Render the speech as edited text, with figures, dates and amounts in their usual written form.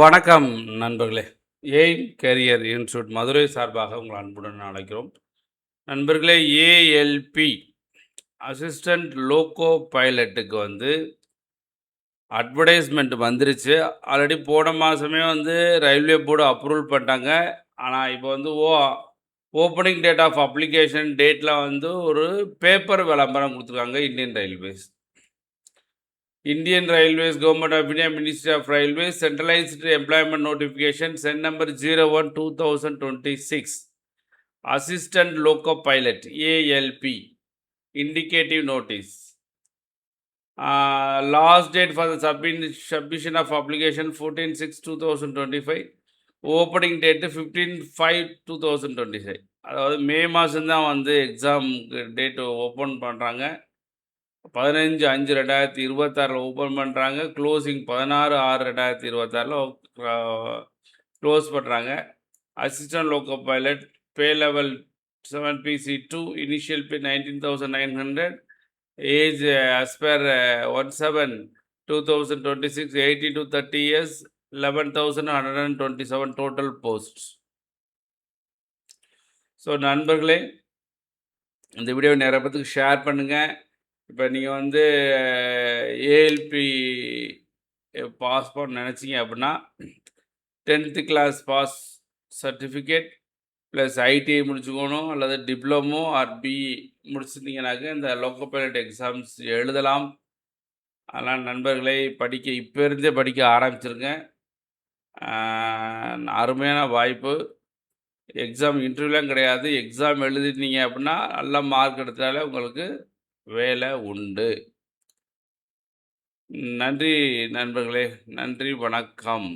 வணக்கம் நண்பர்களே. Aim carrier institute Madurai சார்பாக உங்கள் அன்புடன் அழைக்கிறோம். நண்பர்களே, ஏஎல்பி அசிஸ்டன்ட் லோகோ பைலட்டுக்கு அட்வர்டைஸ்மெண்ட் வந்துருச்சு. ஆல்ரெடி போன மாதமே ரயில்வே போர்டு அப்ரூவல் பண்ணிட்டாங்க. ஆனால் இப்போ ஓப்பனிங் டேட் ஆஃப் அப்ளிகேஷன் டேட்டில் ஒரு பேப்பர் விளம்பரம் கொடுத்துருக்காங்க. Indian Railways, Government of India, Ministry of Railways, Centralized Employment Notification, Send number 01/2026, Assistant Loco Pilot, ALP, Indicative Notice. Last date for the submission of application 14/6/2025, opening date 15/5/2025. அதாவது மே மாதம்தான் exam date open பண்ணுறாங்க. 15/5/2026 open பண்ணுறாங்க. Closing 16/6/2026 close பண்ணுறாங்க. Assistant loco pilot pay level 7PC2, initial pay 19,900, age as per 1/7/2026, 18 to 30 years, 11,127 total post. So நண்பர்களே, இந்த வீடியோவை நிறைய பேத்துக்கு ஷேர் பண்ணுங்கள். இப்போ நீங்கள் ஏஎல்பி பாஸ் பண்ண நினச்சிங்க அப்படின்னா 10th class pass certificate plus ITI முடிச்சுக்கணும், அல்லது டிப்ளமோ ஆர் பிஇ முடிச்சிருந்தீங்கன்னாக்க இந்த லோக்கோ பைலட் எக்ஸாம்ஸ் எழுதலாம். அதனால் நண்பர்களை இப்போ இருந்தே படிக்க ஆரம்பிச்சிருங்க. அருமையான வாய்ப்பு. எக்ஸாம் இன்டர்வியூலாம் கிடையாது. எக்ஸாம் எழுதிட்டீங்க அப்படின்னா நல்ல மார்க் எடுத்தாலே உங்களுக்கு வேலை உண்டு. நன்றி நண்பர்களே. நன்றி, வணக்கம்.